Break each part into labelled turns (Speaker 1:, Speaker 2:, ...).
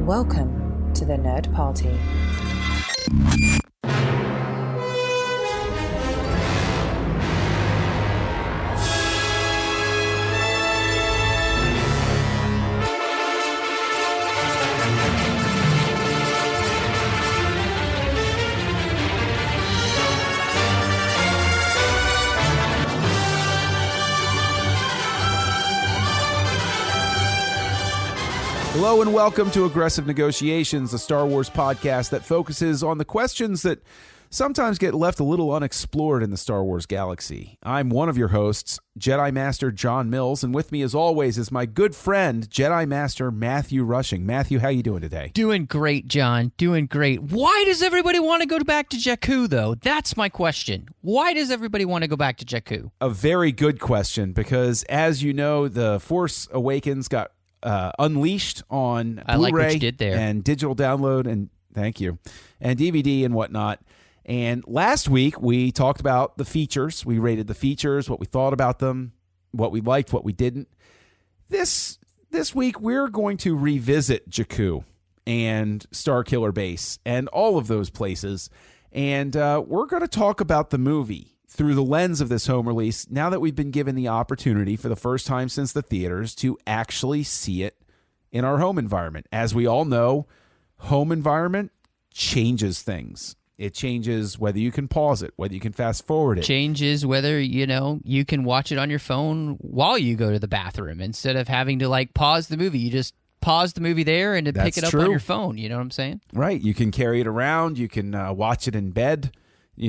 Speaker 1: Welcome to the Nerd Party.
Speaker 2: Hello and welcome to Aggressive Negotiations, a Star Wars podcast that focuses on the questions that sometimes get left a little unexplored in the Star Wars galaxy. I'm one of your hosts, Jedi Master John Mills, and with me as always is my good friend, Jedi Master Matthew Rushing. Matthew, how you doing today?
Speaker 3: Doing great, John. Doing great. Why does everybody want to go back to Jakku, though? That's my question. Why does everybody want to go back to Jakku?
Speaker 2: A very good question, because as you know, the Force Awakens got unleashed on Blu-ray
Speaker 3: I like what you did there.
Speaker 2: And digital download, and thank you, and DVD and whatnot. And last week we talked about the features. We rated the features, what we thought about them, what we liked, what we didn't. This week we're going to revisit Jakku and Starkiller Base and all of those places, and we're going to talk about the movie through the lens of this home release, now that we've been given the opportunity for the first time since the theaters to actually see it in our home environment. As we all know, home environment changes things. It changes whether you can pause it, whether you can fast forward it.
Speaker 3: Changes whether, you can watch it on your phone while you go to the bathroom. Instead of having to, pause the movie, you just pause the movie there and
Speaker 2: That's
Speaker 3: pick it up
Speaker 2: true.
Speaker 3: on your phone. You know what I'm saying?
Speaker 2: Right. You can carry it around. You can watch it in bed.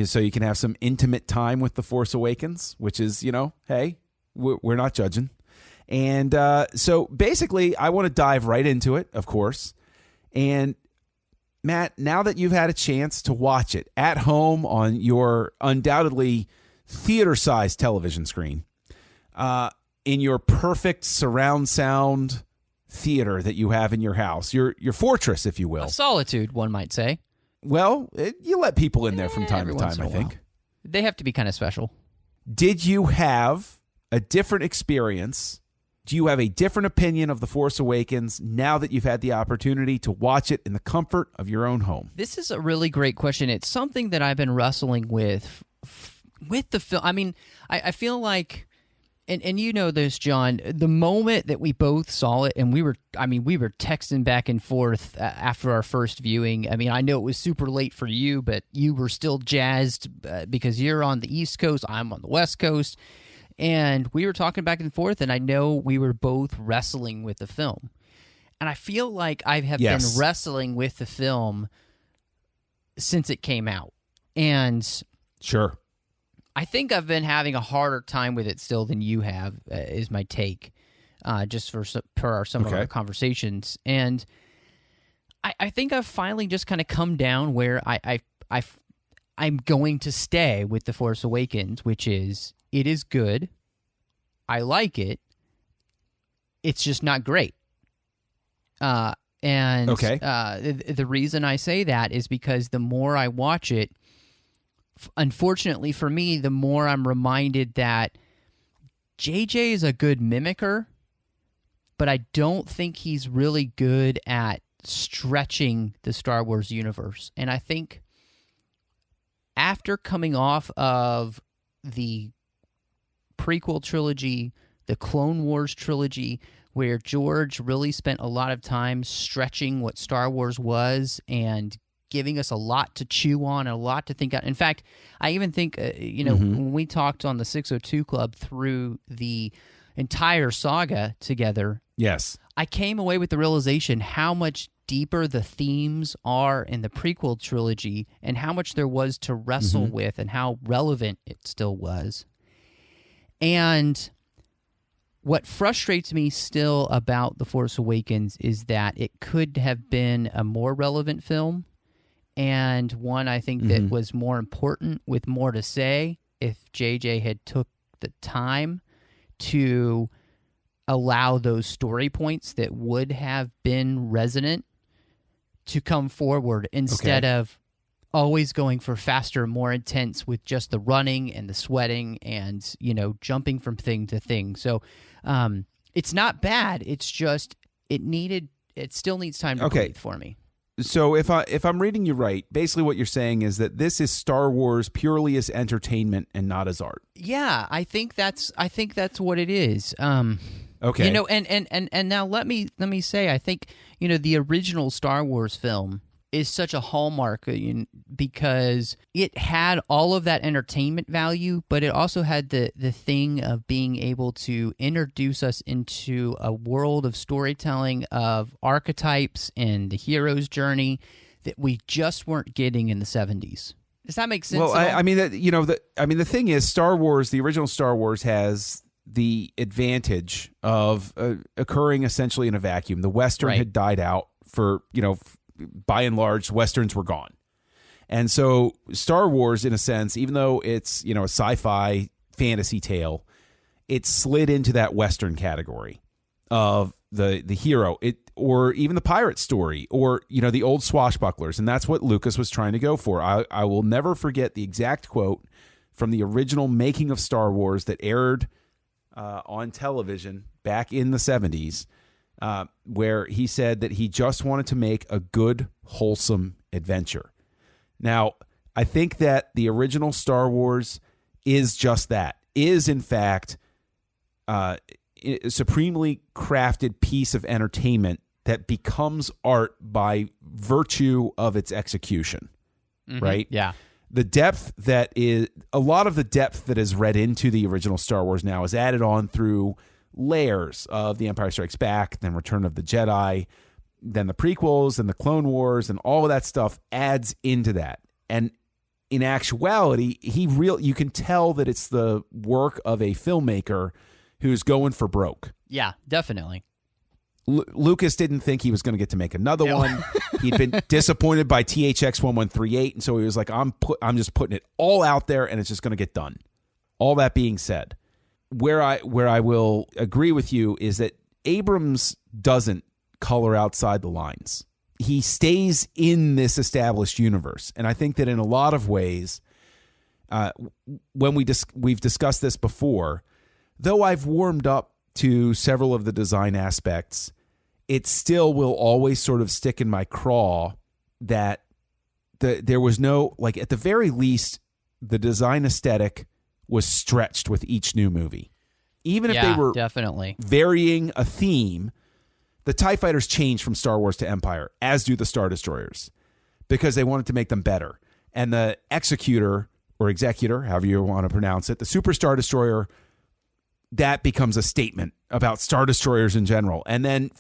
Speaker 2: So you can have some intimate time with The Force Awakens, which is, hey, we're not judging. And so basically, I want to dive right into it, of course. And Matt, now that you've had a chance to watch it at home on your undoubtedly theater-sized television screen, in your perfect surround sound theater that you have in your house, your fortress, if you will.
Speaker 3: A solitude, one might say.
Speaker 2: Well, you let people in there from time to
Speaker 3: Every once
Speaker 2: time,
Speaker 3: in
Speaker 2: I
Speaker 3: a while.
Speaker 2: think.
Speaker 3: They have to be kind of special.
Speaker 2: Did you have a different experience? Do you have a different opinion of The Force Awakens now that you've had the opportunity to watch it in the comfort of your own home?
Speaker 3: This is a really great question. It's something that I've been wrestling with the film. I mean, I feel like, and you know this, John, the moment that we both saw it, and we were texting back and forth after our first viewing. I mean, I know it was super late for you, but you were still jazzed because you're on the East Coast, I'm on the West Coast, and we were talking back and forth, and I know we were both wrestling with the film. And I feel like I have been wrestling with the film since it came out. And
Speaker 2: sure.
Speaker 3: I think I've been having a harder time with it still than you have, is my take, just per some of our conversations. And I think I've finally just kind of come down where I'm going to stay with The Force Awakens, which is, it is good. I like it. It's just not great. The reason I say that is because the more I watch it, unfortunately for me, the more I'm reminded that JJ is a good mimicker, but I don't think he's really good at stretching the Star Wars universe. And I think after coming off of the prequel trilogy, the Clone Wars trilogy, where George really spent a lot of time stretching what Star Wars was and giving us a lot to chew on and a lot to think out. In fact, I even think, when we talked on the 602 Club through the entire saga together,
Speaker 2: yes,
Speaker 3: I came away with the realization how much deeper the themes are in the prequel trilogy and how much there was to wrestle with and how relevant it still was. And what frustrates me still about The Force Awakens is that it could have been a more relevant film, and one I think that was more important with more to say if JJ had took the time to allow those story points that would have been resonant to come forward instead of always going for faster, more intense with just the running and the sweating and, jumping from thing to thing. So it's not bad. It's just it needed it still needs time to breathe for me.
Speaker 2: So if I'm reading you right, basically what you're saying is that this is Star Wars purely as entertainment and not as art.
Speaker 3: Yeah, I think that's what it is.
Speaker 2: Okay.
Speaker 3: You know, and now let me say, I think, you know, the original Star Wars film is such a hallmark because it had all of that entertainment value, but it also had the thing of being able to introduce us into a world of storytelling of archetypes and the hero's journey that we just weren't getting in the 70s. Does that make sense?
Speaker 2: Well, I mean, the thing is, Star Wars, the original Star Wars, has the advantage of occurring essentially in a vacuum. The Western had died out for, by and large, Westerns were gone. And so Star Wars, in a sense, even though it's, a sci-fi fantasy tale, it slid into that Western category of the hero, or even the pirate story, or, the old swashbucklers. And that's what Lucas was trying to go for. I will never forget the exact quote from the original making of Star Wars that aired on television back in the 70s. Where he said that he just wanted to make a good, wholesome adventure. Now, I think that the original Star Wars is just that, is in fact a supremely crafted piece of entertainment that becomes art by virtue of its execution, right?
Speaker 3: Yeah.
Speaker 2: The depth that is, a lot of the depth that is read into the original Star Wars now is added on through layers of The Empire Strikes Back, then Return of the Jedi, then the prequels and the Clone Wars, and all of that stuff adds into that. And in actuality, you can tell that it's the work of a filmmaker who's going for broke.
Speaker 3: Yeah, definitely.
Speaker 2: Lucas didn't think he was going to get to make another one. He'd been disappointed by THX 1138, and so he was like, I'm just putting it all out there, and it's just going to get done. All that being said, where I will agree with you is that Abrams doesn't color outside the lines. He stays in this established universe, and I think that in a lot of ways, when we've discussed this before, though I've warmed up to several of the design aspects, it still will always sort of stick in my craw that there was no, like, at the very least, the design aesthetic was stretched with each new movie. Even if they were
Speaker 3: definitely
Speaker 2: varying a theme, the TIE Fighters changed from Star Wars to Empire, as do the Star Destroyers, because they wanted to make them better. And the Executor, or Executor, however you want to pronounce it, the Super Star Destroyer, that becomes a statement about Star Destroyers in general. And then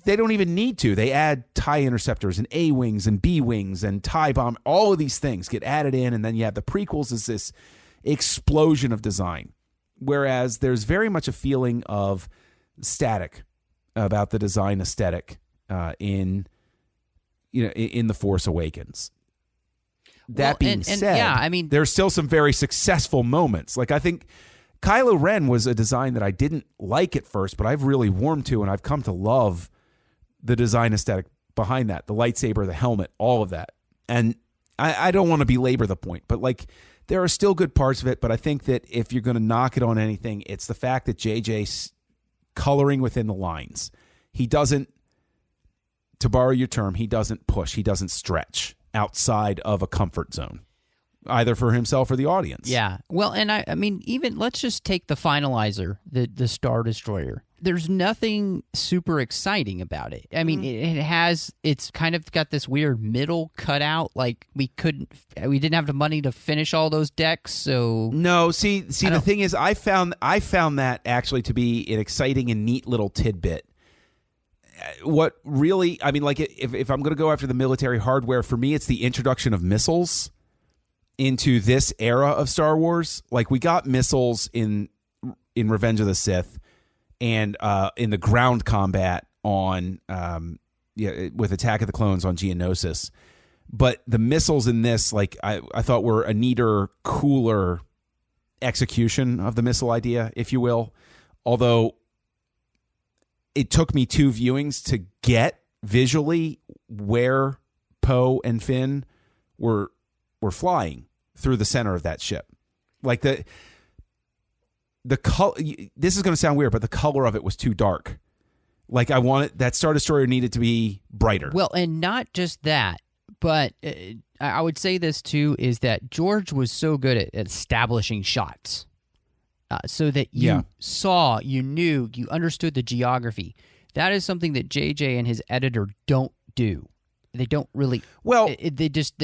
Speaker 2: they don't even need to. They add TIE Interceptors and A-Wings and B-Wings and TIE Bomb. All of these things get added in, and then you have the prequels as this explosion of design, whereas there's very much a feeling of static about the design aesthetic in the Force Awakens. That being said, there's still some very successful moments. Like, I think Kylo Ren was a design that I didn't like at first, but I've really warmed to, and I've come to love the design aesthetic behind that, the lightsaber, the helmet, all of that. And I don't want to belabor the point, but like, there are still good parts of it, but I think that if you're going to knock it on anything, it's the fact that JJ's coloring within the lines. He doesn't, to borrow your term, he doesn't push, he doesn't stretch outside of a comfort zone, either for himself or the audience. Yeah.
Speaker 3: Well, and I mean, even let's just take the finalizer, the Star Destroyer. There's nothing super exciting about it. I mean, it's kind of got this weird middle cutout. Like, we didn't have the money to finish all those decks. So
Speaker 2: no, see, the thing is, I found that actually to be an exciting and neat little tidbit. What really, I mean, like, if I'm going to go after the military hardware, for me, it's the introduction of missiles into this era of Star Wars. Like, we got missiles in Revenge of the Sith and in the ground combat on with Attack of the Clones on Geonosis. But the missiles in this, like, I thought were a neater, cooler execution of the missile idea, if you will. Although it took me 2 viewings to get visually where Poe and Finn were flying through the center of that ship. Like, the color, this is going to sound weird, but the color of it was too dark. Like I wanted that Star Destroyer needed to be brighter.
Speaker 3: Well, and not just that, but I would say this too, is that George was so good at establishing shots so that you saw, you knew, you understood the geography. That is something that JJ and his editor don't do. They don't really.
Speaker 2: Well,
Speaker 3: they just.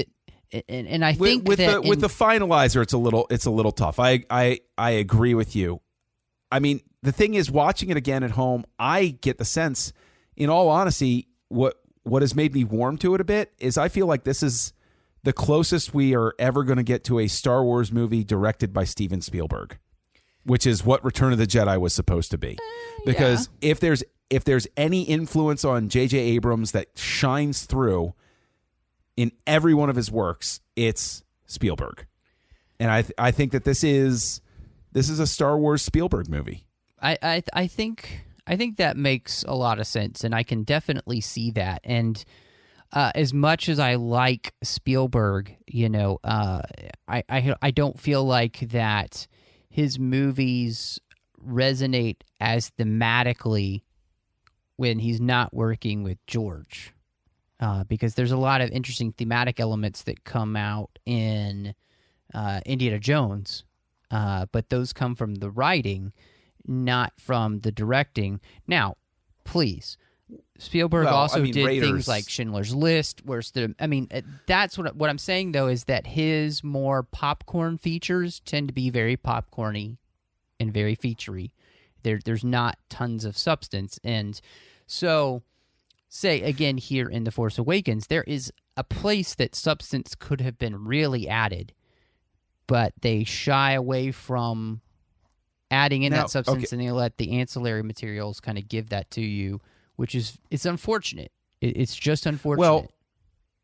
Speaker 3: And I think
Speaker 2: with
Speaker 3: that
Speaker 2: with the finalizer, it's a little tough. I agree with you. I mean, the thing is, watching it again at home, I get the sense, in all honesty, what has made me warm to it a bit is I feel like this is the closest we are ever going to get to a Star Wars movie directed by Steven Spielberg, which is what Return of the Jedi was supposed to be. Because if there's any influence on J.J. Abrams that shines through in every one of his works, it's Spielberg. And I think that this is a Star Wars Spielberg movie.
Speaker 3: I think that makes a lot of sense, and I can definitely see that. And as much as I like Spielberg, I don't feel like that his movies resonate as thematically when he's not working with George. Because there's a lot of interesting thematic elements that come out in Indiana Jones, but those come from the writing, not from the directing. Now, please, Spielberg did
Speaker 2: Raiders.
Speaker 3: things like Schindler's List. That's what I'm saying, though, is that his more popcorn features tend to be very popcorny and very featurey. There's not tons of substance. And so, say, again, here in The Force Awakens, there is a place that substance could have been really added, but they shy away from adding in that substance, and they let the ancillary materials kind of give that to you, which is, it's unfortunate. It's just unfortunate.
Speaker 2: Well,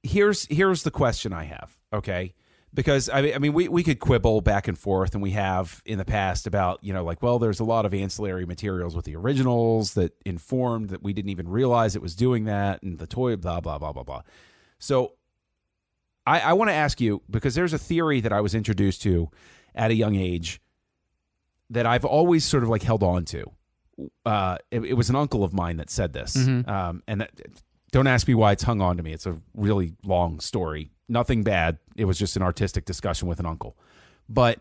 Speaker 2: here's the question I have, okay? Because, I mean, we could quibble back and forth, and we have in the past about, there's a lot of ancillary materials with the originals that informed that we didn't even realize it was doing that, and the toy, blah, blah, blah, blah, blah. So I want to ask you, because there's a theory that I was introduced to at a young age that I've always sort of like held on to. It was an uncle of mine that said this. And don't ask me why it's hung on to me. It's a really long story. Nothing bad. It was just an artistic discussion with an uncle. But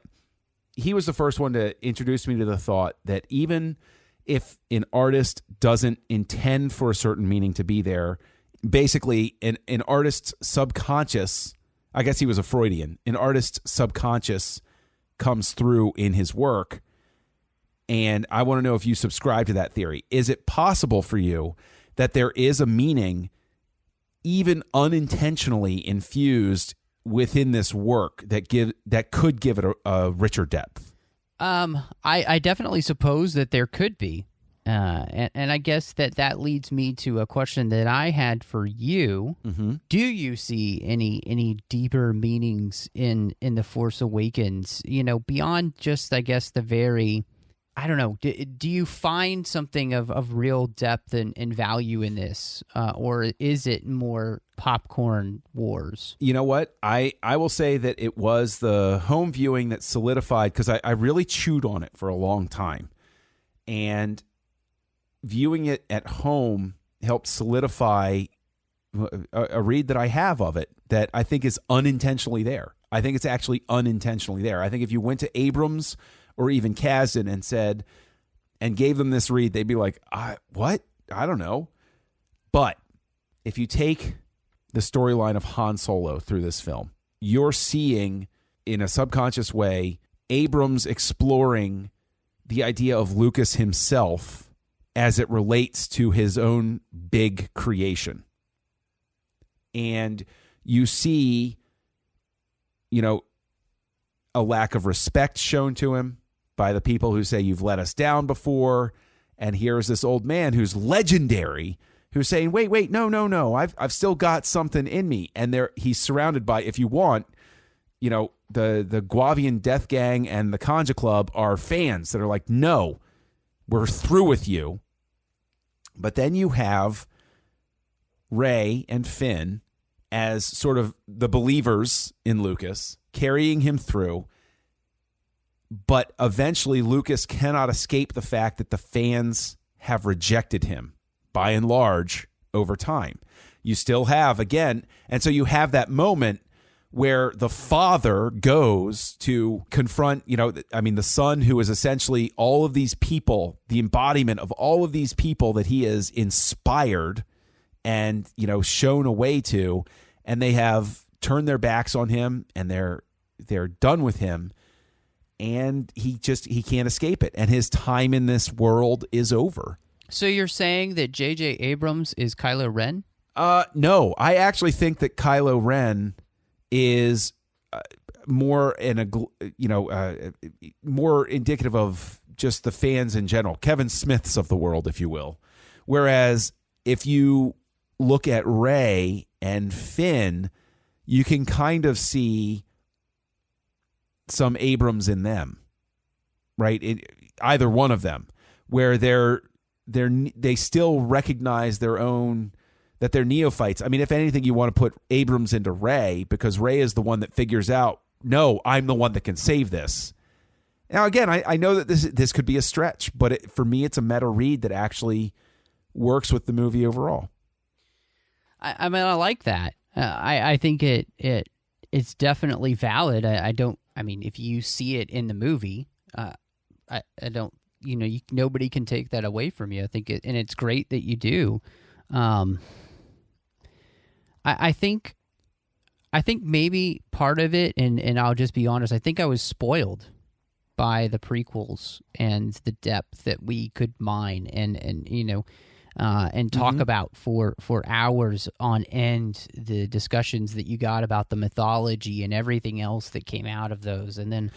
Speaker 2: he was the first one to introduce me to the thought that even if an artist doesn't intend for a certain meaning to be there, basically an artist's subconscious, I guess he was a Freudian, an artist's subconscious comes through in his work. And I want to know if you subscribe to that theory. Is it possible for you that there is a meaning even unintentionally infused within this work that could give it a richer depth?
Speaker 3: I definitely suppose that there could be. And I guess that leads me to a question that I had for you. Mm-hmm. Do you see any deeper meanings in The Force Awakens, beyond just, I guess, the very... I don't know. Do you find something of real depth and value in this, or is it more popcorn wars?
Speaker 2: You know what? I will say that it was the home viewing that solidified, because I really chewed on it for a long time. And viewing it at home helped solidify a read that I have of it that I think is unintentionally there. I think it's actually unintentionally there. I think if you went to Abrams or even Kasdan and gave them this read, they'd be like, what? I don't know. But if you take the storyline of Han Solo through this film, you're seeing in a subconscious way Abrams exploring the idea of Lucas himself as it relates to his own big creation. And you see, a lack of respect shown to him by the people who say, you've let us down before. And here's this old man who's legendary, who's saying, wait, no. I've still got something in me. And he's surrounded by, if you want, the Guavian Death Gang and the Conja Club are fans that are like, no, we're through with you. But then you have Rey and Finn as sort of the believers in Lucas, carrying him through. But eventually Lucas cannot escape the fact that the fans have rejected him by and large over time. You still have, again, and so you have that moment where the father goes to confront, the son who is essentially all of these people, the embodiment of all of these people that he is inspired and, shown a way to, and they have turned their backs on him and they're done with him, and he can't escape it, and his time in this world is over.
Speaker 3: So you're saying that J.J. Abrams is Kylo Ren?
Speaker 2: No, I actually think that Kylo Ren is more more indicative of just the fans in general, Kevin Smiths of the world, if you will. Whereas if you look at Rey and Finn, you can kind of see some Abrams in them, right? Either one of them, where they still recognize their own, that they're neophytes. I mean, if anything, you want to put Abrams into Rey, because Rey is the one that figures out, no, I'm the one that can save this. Now, again, I know that this could be a stretch, but for me, it's a meta read that actually works with the movie overall.
Speaker 3: I mean, I like that. I think it's definitely valid. If you see it in the movie, I don't, nobody can take that away from you. I think and it's great that you do. I think maybe part of it, and I'll just be honest, I think I was spoiled by the prequels and the depth that we could mine and talk about for hours on end, the discussions that you got about the mythology and everything else that came out of those, and then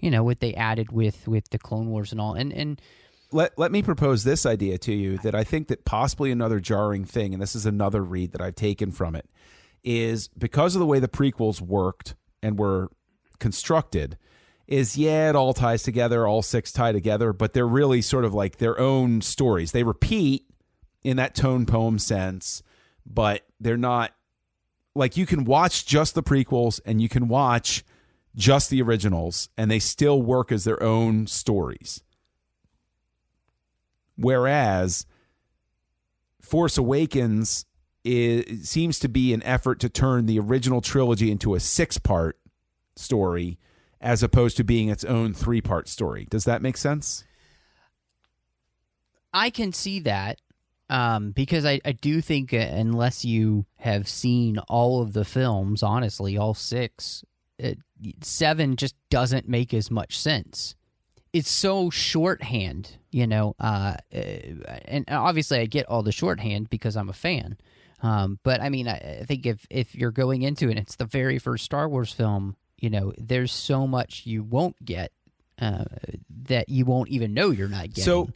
Speaker 3: what they added with the Clone Wars and all, and
Speaker 2: let me propose this idea to you, that I think that possibly another jarring thing, and this is another read that I've taken from it, is because of the way the prequels worked and were constructed, is, it all ties together, all six tie together, but they're really sort of like their own stories. They repeat in that tone poem sense, but they're not, like, you can watch just the prequels and you can watch just the originals, and they still work as their own stories. Whereas Force Awakens seems to be an effort to turn the original trilogy into a 6-part story, as opposed to being its own 3-part story. Does that make sense?
Speaker 3: I can see that, because I do think unless you have seen all of the films, honestly, all 6, 7 just doesn't make as much sense. It's so shorthand, and obviously I get all the shorthand because I'm a fan. But I mean, I think if you're going into it, it's the very first Star Wars film, there's so much you won't get that you won't even know you're not getting.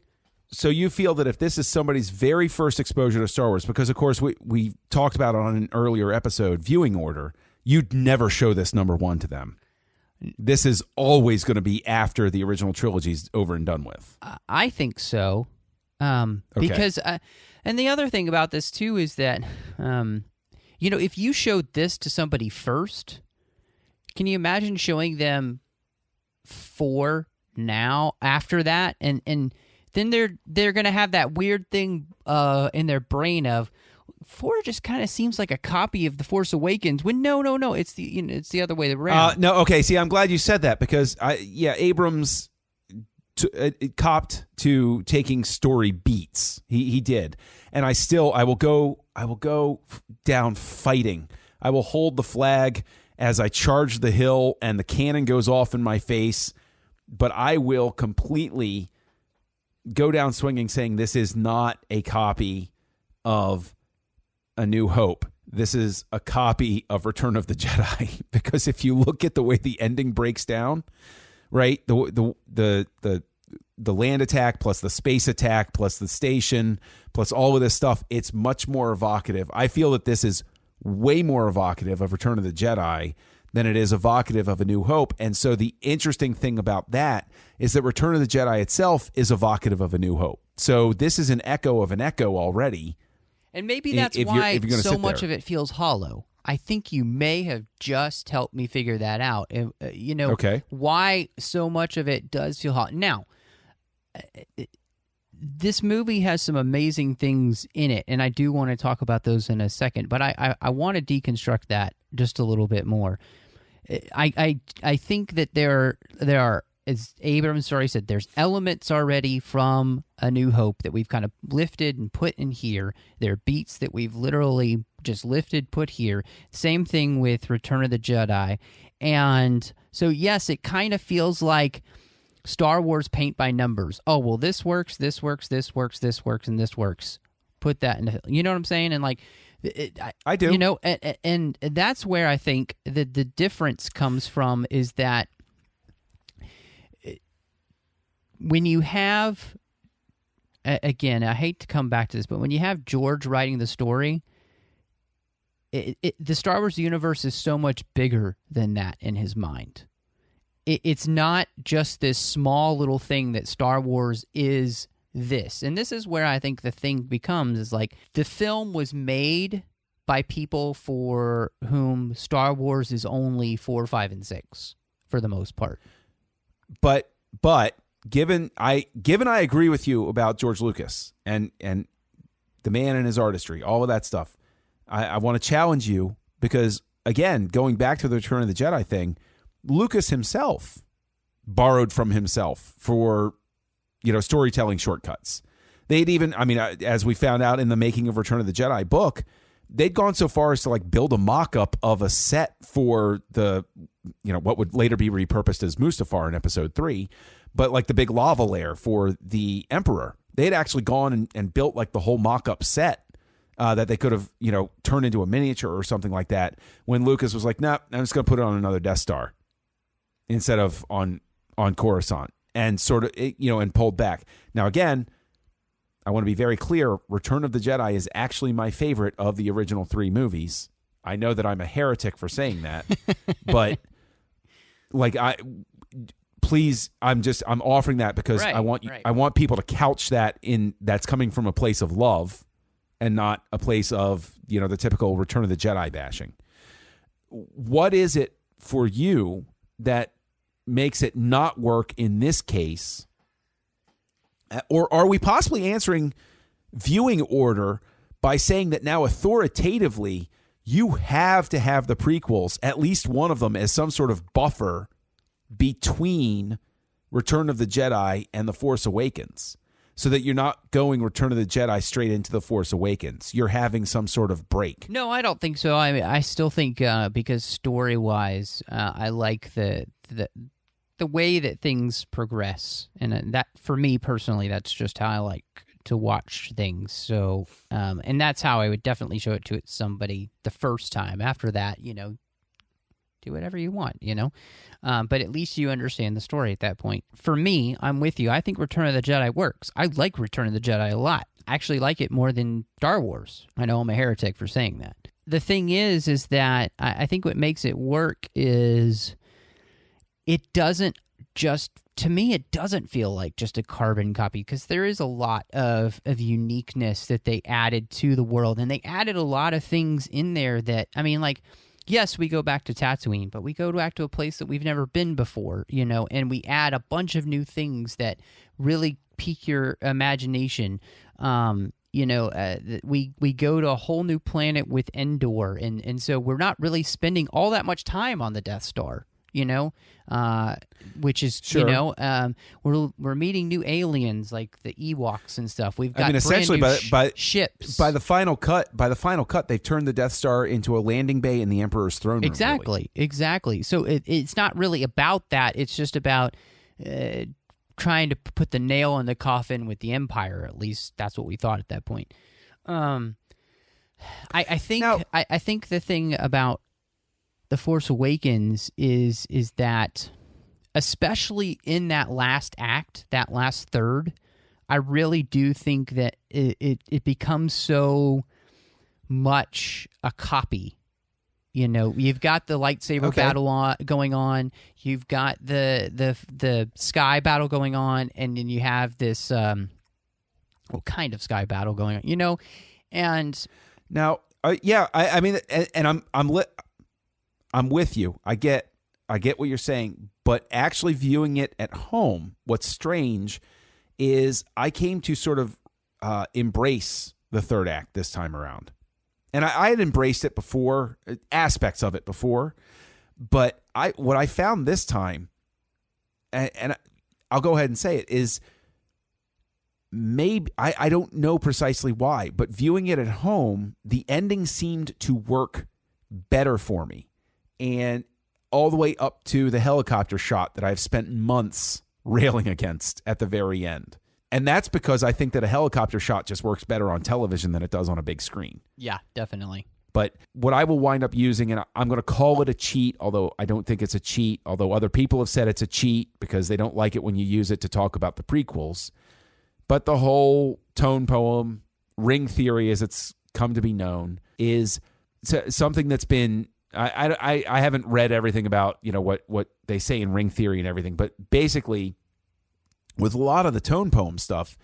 Speaker 2: So you feel that if this is somebody's very first exposure to Star Wars, because of course we talked about it on an earlier episode, viewing order, you'd never show this number 1 to them. This is always going to be after the original trilogy's over and done with.
Speaker 3: I think so. Because, and the other thing about this too is that, if you showed this to somebody first, can you imagine showing them 4 now after that? And then they're going to have that weird thing in their brain of, 4 just kind of seems like a copy of The Force Awakens. When no, it's the other way around.
Speaker 2: No, okay. See, I'm glad you said that, because Abrams copped to taking story beats. He did, and I will go down fighting. I will hold the flag as I charge the hill, and the cannon goes off in my face. But I will completely go down swinging, saying this is not a copy of A New Hope. This is a copy of Return of the Jedi, because if you look at the way the ending breaks down, right, the land attack plus the space attack plus the station plus all of this stuff, it's much more evocative. I feel that this is way more evocative of Return of the Jedi than it is evocative of A New Hope. And so the interesting thing about that is that Return of the Jedi itself is evocative of A New Hope. So this is an echo of an echo already.
Speaker 3: And maybe that's why so much of it feels hollow. I think you may have just helped me figure that out. Why so much of it does feel hollow. Now, this movie has some amazing things in it, and I do want to talk about those in a second, but I want to deconstruct that just a little bit more. I think that there are, as Abrams already said, there's elements already from A New Hope that we've kind of lifted and put in here. There are beats that we've literally just lifted, put here. Same thing with Return of the Jedi. And so, yes, it kind of feels like Star Wars paint by numbers. Oh, well, this works, this works, this works, this works, and this works. Put that in the, you know what I'm saying? And like,
Speaker 2: I do.
Speaker 3: You know, and that's where I think that the difference comes from, is that when you have, again, I hate to come back to this, but when you have George writing the story, the Star Wars universe is so much bigger than that in his mind. It's not just this small little thing that Star Wars is this. And this is where I think the thing becomes, is like, the film was made by people for whom Star Wars is only 4, 5, and 6 for the most part.
Speaker 2: But given I agree with you about George Lucas and the man and his artistry, all of that stuff, I want to challenge you, because, again, going back to the Return of the Jedi thing, Lucas himself borrowed from himself for, storytelling shortcuts. They'd even, as we found out in the Making of Return of the Jedi book, they'd gone so far as to like build a mock-up of a set for the, what would later be repurposed as Mustafar in Episode 3, but like the big lava lair for the Emperor. They'd actually gone and built like the whole mock-up set that they could have, turned into a miniature or something like that, when Lucas was like, nah, I'm just going to put it on another Death Star instead of on Coruscant, and sort of, and pulled back. Now, again, I want to be very clear, Return of the Jedi is actually my favorite of the original 3 movies. I know that I'm a heretic for saying that, but like, I'm offering that because I want people to couch that in, that's coming from a place of love and not a place of, the typical Return of the Jedi bashing. What is it for you that makes it not work in this case? Or are we possibly answering viewing order by saying that now authoritatively you have to have the prequels, at least one of them, as some sort of buffer between Return of the Jedi and The Force Awakens, so that you're not going Return of the Jedi straight into The Force Awakens? You're having some sort of break.
Speaker 3: No, I don't think so. I still think because story-wise, I like the way that things progress, and that, for me personally, that's just how I like to watch things. So, and that's how I would definitely show it to somebody the first time. After that, do whatever you want, but at least you understand the story at that point. For me, I'm with you. I think Return of the Jedi works. I like Return of the Jedi a lot. I actually like it more than Star Wars. I know I'm a heretic for saying that. The thing is that I think what makes it work is it doesn't just, to me, it doesn't feel like just a carbon copy, because there is a lot of uniqueness that they added to the world, and they added a lot of things in there that, yes, we go back to Tatooine, but we go back to a place that we've never been before, and we add a bunch of new things that really pique your imagination. We go to a whole new planet with Endor, and so we're not really spending all that much time on the Death Star, which is,
Speaker 2: sure.
Speaker 3: We're meeting new aliens like the Ewoks and stuff. We've got
Speaker 2: essentially by
Speaker 3: ships.
Speaker 2: By the final cut, they've turned the Death Star into a landing bay in the Emperor's throne room.
Speaker 3: Exactly. So it's not really about that. It's just about trying to put the nail in the coffin with the Empire. At least that's what we thought at that point. I think the thing about The Force Awakens is that, especially in that last act, that last third, I really do think that it becomes so much a copy. You've got the lightsaber battle going on, you've got the sky battle going on, and then you have this kind of sky battle going on, and
Speaker 2: now I'm with you. I get what you're saying, but actually viewing it at home, what's strange is I came to sort of embrace the third act this time around. And I had embraced it before, aspects of it before, but what I found this time, and I'll go ahead and say it, is maybe, I don't know precisely why, but viewing it at home, the ending seemed to work better for me. And all the way up to the helicopter shot that I've spent months railing against at the very end. And that's because I think that a helicopter shot just works better on television than it does on a big screen.
Speaker 3: Yeah, definitely.
Speaker 2: But what I will wind up using, and I'm going to call it a cheat, although I don't think it's a cheat, although other people have said it's a cheat because they don't like it when you use it to talk about the prequels. But the whole tone poem, ring theory as it's come to be known, is something that's been, I haven't read everything about, what they say in ring theory and everything, but basically with a lot of the tone poem stuff,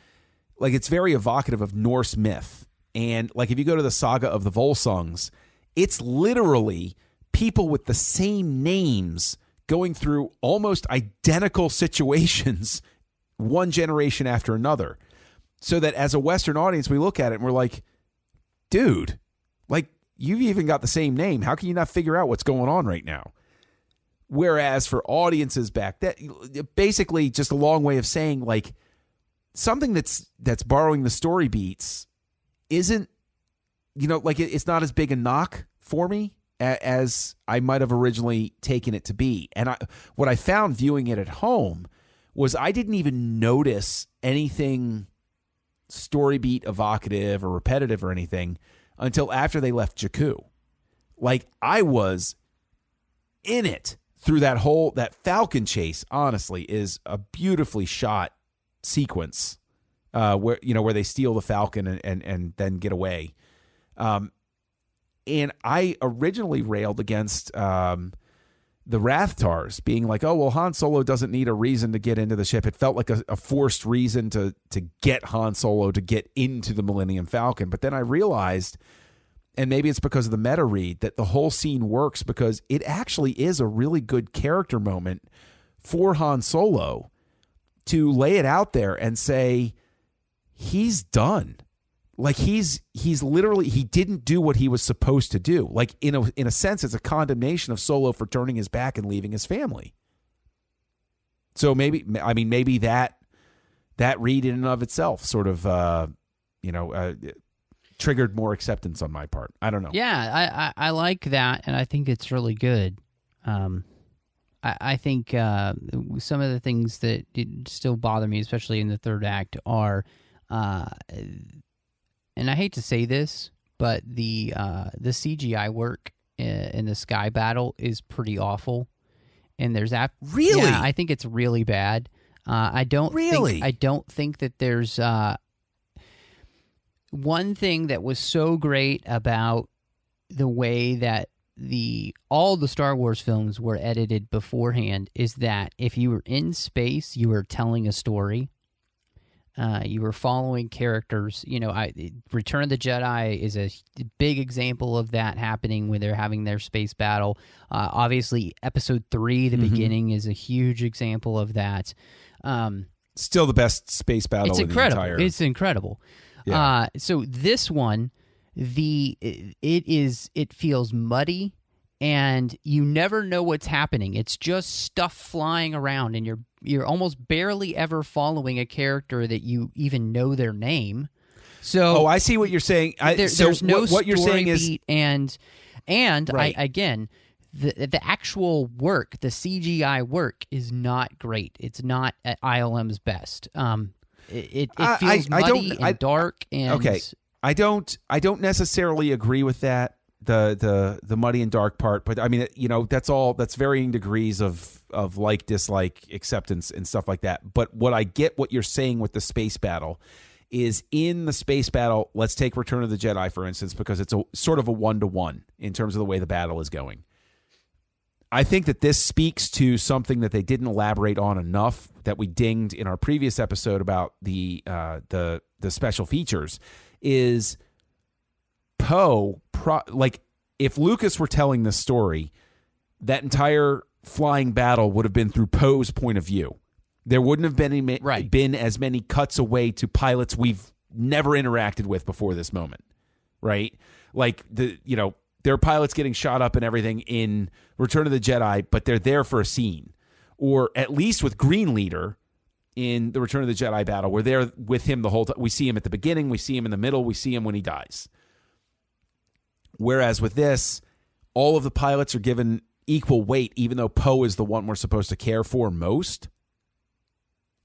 Speaker 2: like it's very evocative of Norse myth. And like if you go to the saga of the Volsungs, it's literally people with the same names going through almost identical situations one generation after another. So that as a Western audience, we look at it and we're like, dude, like you've even got the same name. How can you not figure out what's going on right now? Whereas for audiences back then, basically just a long way of saying like something that's borrowing the story beats isn't, like it's not as big a knock for me as I might have originally taken it to be. And what I found viewing it at home was I didn't even notice anything story beat evocative or repetitive or anything until after they left Jakku. Like I was in it through that Falcon chase. Honestly, is a beautifully shot sequence where they steal the Falcon and then get away. And I originally railed against the Rathtars being like, oh, well, Han Solo doesn't need a reason to get into the ship. It felt like a forced reason to get Han Solo to get into the Millennium Falcon. But then I realized, and maybe it's because of the meta read, that the whole scene works because it actually is a really good character moment for Han Solo to lay it out there and say, he's done. Like he's literally, he didn't do what he was supposed to do. Like in a sense, it's a condemnation of Solo for turning his back and leaving his family. So maybe that read in and of itself sort of, triggered more acceptance on my part. I don't know.
Speaker 3: Yeah, I like that, and I think it's really good. I think some of the things that still bother me, especially in the third act, are, and I hate to say this, but the CGI work in the sky battle is pretty awful. And there's
Speaker 2: really,
Speaker 3: yeah, I think it's really bad. I don't think that there's one thing that was so great about the way that all the Star Wars films were edited beforehand is that if you were in space, you were telling a story. You were following characters. Return of the Jedi is a big example of that happening when they're having their space battle. Obviously, Episode 3, the beginning, is a huge example of that.
Speaker 2: Still the best space battle.
Speaker 3: It's incredible. It's incredible.
Speaker 2: Yeah.
Speaker 3: So this one, it feels muddy, and you never know what's happening. It's just stuff flying around, and you're almost barely ever following a character that you even know their name. So
Speaker 2: I see what you're saying.
Speaker 3: There's no
Speaker 2: what you're saying
Speaker 3: beat,
Speaker 2: is,
Speaker 3: and
Speaker 2: right.
Speaker 3: The actual work, the CGI work, is not great. It's not at ILM's best. It feels muddy and dark. And
Speaker 2: okay, I don't necessarily agree with that. The muddy and dark part, but I mean, that's varying degrees of like, dislike, acceptance, and stuff like that. But what you're saying with the space battle is, in the space battle, let's take Return of the Jedi for instance, because it's a sort of a 1-to-1 in terms of the way the battle is going. I think that this speaks to something that they didn't elaborate on enough, that we dinged in our previous episode about the special features, is Poe, if Lucas were telling this story, that entire flying battle would have been through Poe's point of view. There wouldn't have
Speaker 3: Right.
Speaker 2: been as many cuts away to pilots we've never interacted with before this moment, right? Like there are pilots getting shot up and everything in Return of the Jedi, but they're there for a scene. Or at least with Green Leader in the Return of the Jedi battle, we're there with him the whole time. We see him at the beginning, we see him in the middle, we see him when he dies. Whereas with this, all of the pilots are given equal weight, even though Poe is the one we're supposed to care for most.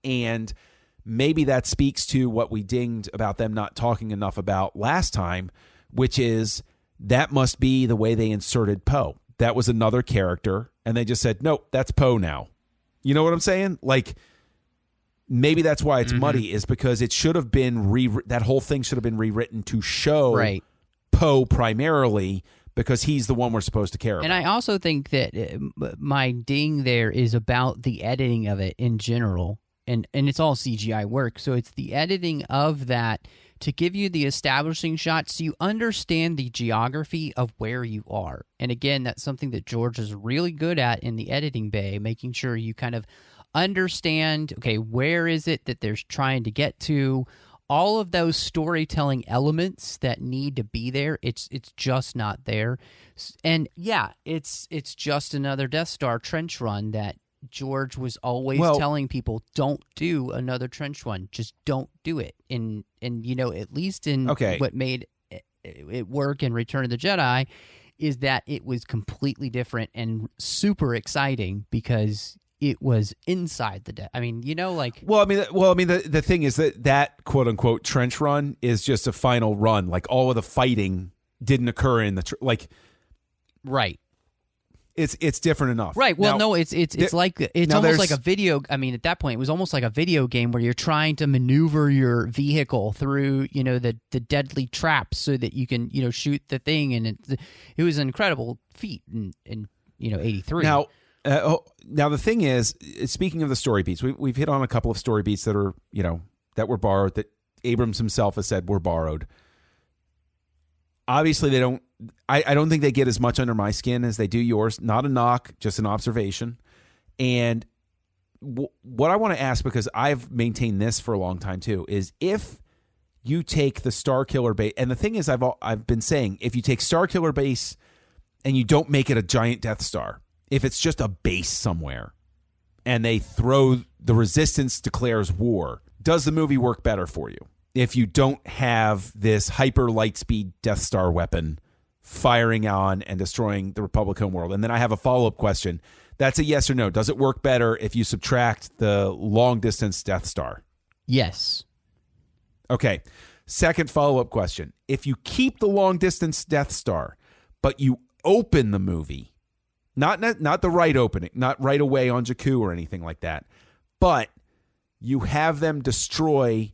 Speaker 2: And maybe that speaks to what we dinged about them not talking enough about last time, which is that must be the way they inserted Poe. That was another character, and they just said, nope, that's Poe now. You know what I'm saying? Like, maybe that's why it's muddy, is because it should have been that whole thing should have been rewritten to show Poe primarily, because he's the one we're supposed to care about.
Speaker 3: And I also think that my ding there is about the editing of it in general. And it's all CGI work, so it's the editing of that to give you the establishing shots so you understand the geography of where you are. And again, that's something that George is really good at in the editing bay, making sure you kind of understand, okay, where is it that they're trying to get to? All of those storytelling elements that need to be there, it's just not there. And yeah, it's just another Death Star trench run that George was always telling people, don't do another trench run. Just don't do it. And at least in what made it work in Return of the Jedi is that it was completely different and super exciting because it was inside the death. I mean,
Speaker 2: the thing is that quote unquote trench run is just a final run. Like, all of the fighting didn't occur in the
Speaker 3: right.
Speaker 2: It's different enough.
Speaker 3: Right. Well, no, it's almost like a video. I mean, at that point, it was almost like a video game where you're trying to maneuver your vehicle through, the deadly traps so that you can, shoot the thing. And it was an incredible feat in 83.
Speaker 2: Now, the thing is, speaking of the story beats, we've hit on a couple of story beats that are, that were borrowed, that Abrams himself has said were borrowed. Obviously, they don't. I don't think they get as much under my skin as they do yours. Not a knock, just an observation. And what I want to ask, because I've maintained this for a long time too, is if you take the Star Killer base, and the thing is, I've been saying, if you take Star Killer base and you don't make it a giant Death Star, if it's just a base somewhere, and they throw the Resistance declares war, does the movie work better for you? If you don't have this hyper light speed Death Star weapon firing on and destroying the Republic homeworld. And then I have a follow-up question. That's a yes or no. Does it work better if you subtract the long-distance Death Star?
Speaker 3: Yes.
Speaker 2: Okay. Second follow-up question. If you keep the long-distance Death Star, but you open the movie, not the right opening, not right away on Jakku or anything like that, but you have them destroy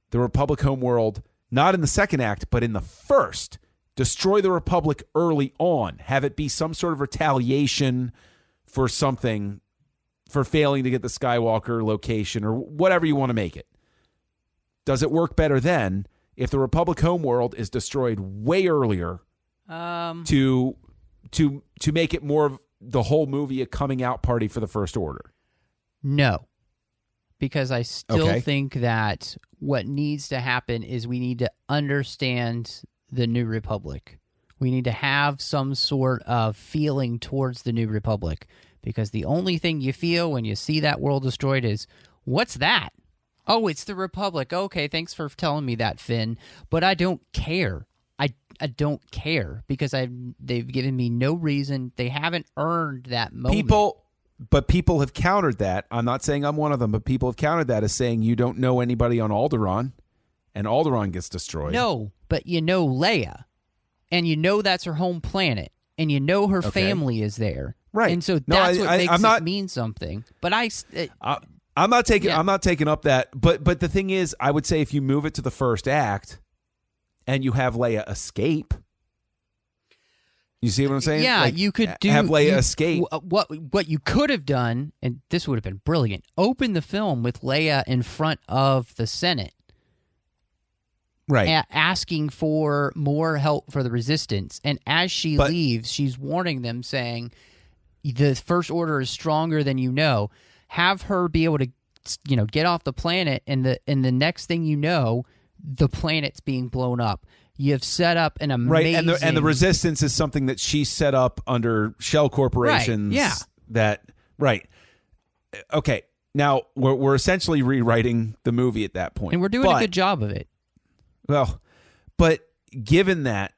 Speaker 2: the Republic homeworld, not in the second act, but in the first. Destroy the Republic early on. Have it be some sort of retaliation for something, for failing to get the Skywalker location or whatever you want to make it. Does it work better then if the Republic homeworld is destroyed way earlier to make it more of the whole movie a coming out party for the First Order?
Speaker 3: No. Because I still think that what needs to happen is we need to understand the New Republic. We need to have some sort of feeling towards the New Republic, because the only thing you feel when you see that world destroyed is, what's that? Oh, it's the Republic. Okay, thanks for telling me that, Finn. But I don't care. I don't care because they've given me no reason. They haven't earned that moment.
Speaker 2: People have countered that. I'm not saying I'm one of them, but people have countered that as saying you don't know anybody on Alderaan, and Alderaan gets destroyed.
Speaker 3: No, but you know Leia, and you know that's her home planet, and you know her family is there.
Speaker 2: Right.
Speaker 3: And so that's what makes it mean something. But
Speaker 2: I'm not taking up that. But the thing is, I would say if you move it to the first act and you have Leia escape. You see what I'm saying?
Speaker 3: Yeah, you could
Speaker 2: have Leia escape.
Speaker 3: What you could have done, and this would have been brilliant, open the film with Leia in front of the Senate.
Speaker 2: Right.
Speaker 3: Asking for more help for the Resistance. And as she leaves, she's warning them, saying, the First Order is stronger than you know. Have her be able to get off the planet, and the next thing you know, the planet's being blown up. You have set up an amazing...
Speaker 2: Right, and the resistance is something that she set up under shell corporations.
Speaker 3: Right, yeah.
Speaker 2: Okay, now we're essentially rewriting the movie at that point.
Speaker 3: And we're doing a good job of it.
Speaker 2: Well, but given that,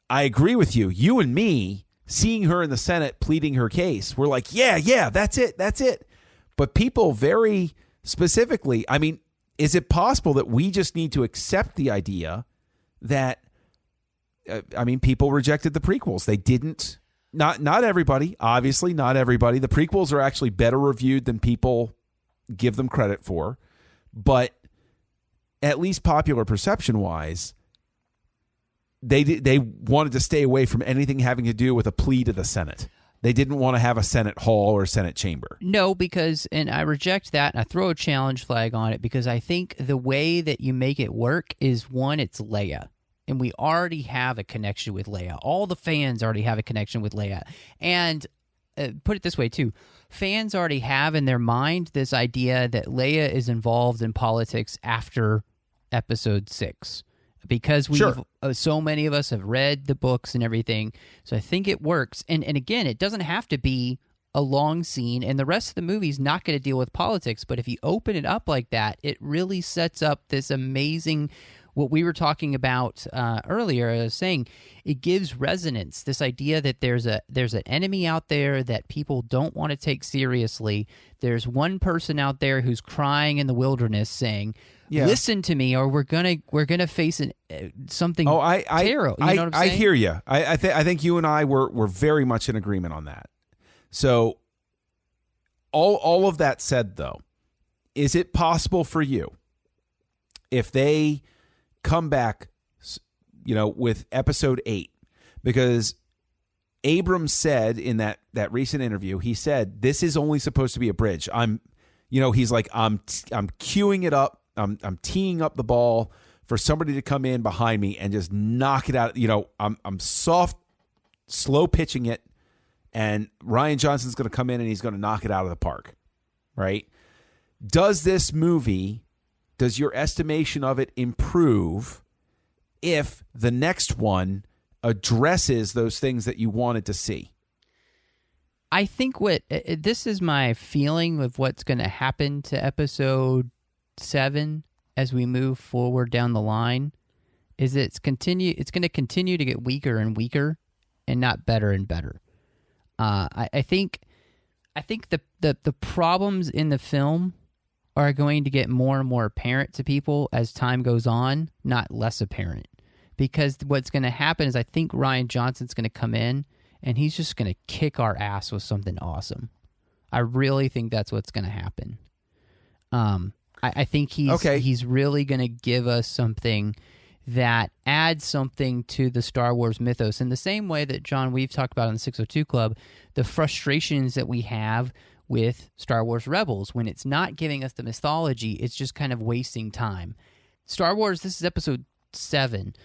Speaker 2: I agree with you. You and me, seeing her in the Senate pleading her case, we're like, yeah, that's it. But people very specifically, I mean, is it possible that we just need to accept the idea that, people rejected the prequels. They didn't, not everybody, obviously not everybody. The prequels are actually better reviewed than people give them credit for. But at least popular perception-wise, they wanted to stay away from anything having to do with a plea to the Senate. They didn't want to have a Senate hall or Senate chamber.
Speaker 3: No, because, and I reject that, and I throw a challenge flag on it, because I think the way that you make it work is, one, it's Leia. And we already have a connection with Leia. All the fans already have a connection with Leia. And put it this way, too. Fans already have in their mind this idea that Leia is involved in politics after Episode 6. Because so many of us have read the books and everything. So I think it works. And again, it doesn't have to be a long scene, and the rest of the movie's not going to deal with politics. But if you open it up like that, it really sets up this amazing, what we were talking about earlier. I was saying it gives resonance, this idea that there's an enemy out there that people don't want to take seriously. There's one person out there who's crying in the wilderness saying, listen to me, or we're gonna face something terrible. You know what I'm saying?
Speaker 2: I hear you. I think you and I were very much in agreement on that. So all of that said, though, is it possible for you, if they come back, with Episode 8, because Abrams said in that recent interview, he said this is only supposed to be a bridge. He's like, I'm queuing it up. I'm teeing up the ball for somebody to come in behind me and just knock it out. I'm soft, slow pitching it, and Rian Johnson's going to come in and he's going to knock it out of the park, right? Does your estimation of it improve if the next one addresses those things that you wanted to see?
Speaker 3: I think this is my feeling of what's going to happen to Episode 7 as we move forward down the line, is it's going to continue to get weaker and weaker and not better and better. I think the problems in the film are going to get more and more apparent to people as time goes on, not less apparent. Because what's going to happen is, I think Rian Johnson's going to come in and he's just going to kick our ass with something awesome. I really think that's what's going to happen. I think he's really going to give us something that adds something to the Star Wars mythos. In the same way that, John, we've talked about in the 602 Club, the frustrations that we have with Star Wars Rebels. When it's not giving us the mythology, it's just kind of wasting time. Star Wars, this is Episode 7.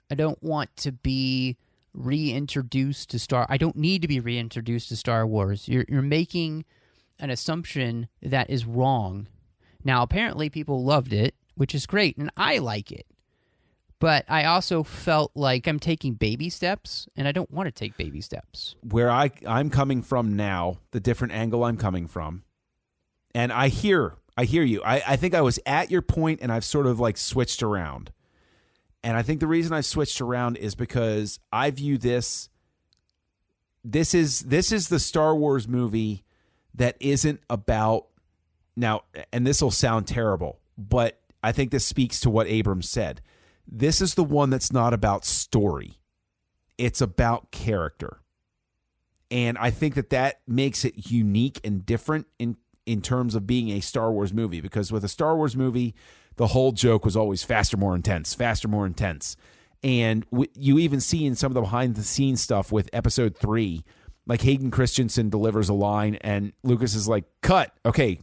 Speaker 3: I don't want to be reintroduced to I don't need to be reintroduced to Star Wars. You're making an assumption that is wrong. Now, apparently people loved it, which is great, and I like it. But I also felt like I'm taking baby steps, and I don't want to take baby steps.
Speaker 2: Where I'm coming from now, the different angle I'm coming from, and I hear you. I think I was at your point, and I've sort of like switched around. And I think the reason I switched around is because I view this is the Star Wars movie that isn't about, now, and this will sound terrible, but I think this speaks to what Abrams said. This is the one that's not about story. It's about character. And I think that makes it unique and different in terms of being a Star Wars movie. Because with a Star Wars movie, the whole joke was always faster, more intense, faster, more intense. And you even see in some of the behind-the-scenes stuff with Episode 3, like Hayden Christensen delivers a line and Lucas is like, cut, okay,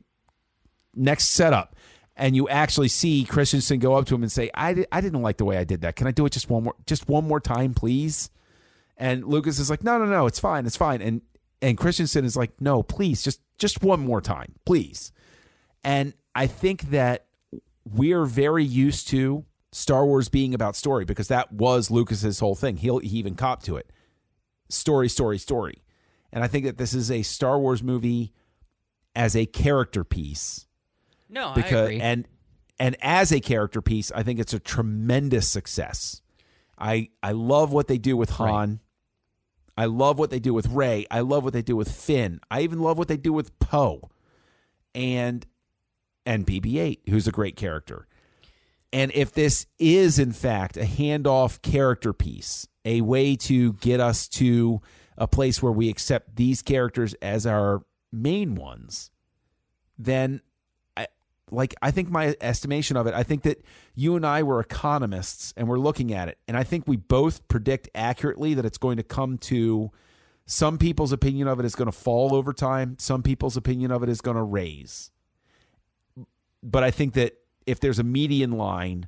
Speaker 2: next setup. And you actually see Christensen go up to him and say, I didn't like the way I did that. Can I do it just one more time, please? And Lucas is like, no, it's fine. And Christensen is like, no, please, just one more time, please. And I think that we're very used to Star Wars being about story because that was Lucas's whole thing. He even copped to it. Story, story, story. And I think that this is a Star Wars movie as a character piece.
Speaker 3: No,
Speaker 2: I agree. And as a character piece, I think it's a tremendous success. I love what they do with Han. Right. I love what they do with Rey. I love what they do with Finn. I even love what they do with Poe. And BB-8, who's a great character. And if this is, in fact, a handoff character piece, a way to get us to a place where we accept these characters as our main ones, then I think my estimation of it, I think that you and I were economists and we're looking at it. And I think we both predict accurately that it's going to come to some people's opinion of it is going to fall over time. Some people's opinion of it is going to raise. But I think that if there's a median line,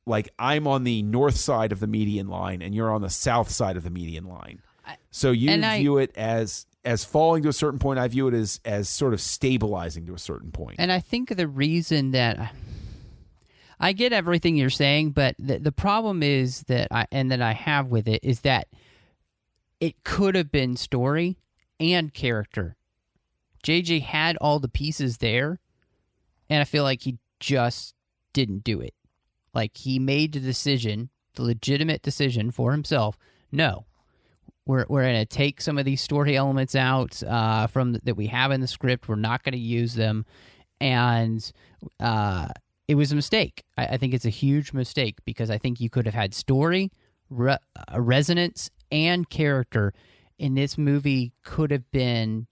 Speaker 2: like I'm on the north side of the median line and you're on the south side of the median line. So you view it as falling to a certain point. I view it as sort of stabilizing to a certain point.
Speaker 3: And I think the reason that I get everything you're saying, but the problem is that I have with it is that it could have been story and character. JJ had all the pieces there, and I feel like he just didn't do it. Like he made the legitimate decision for himself. No. We're going to take some of these story elements out that we have in the script. We're not going to use them, and it was a mistake. I think it's a huge mistake because I think you could have had story, resonance, and character, and this movie could have been.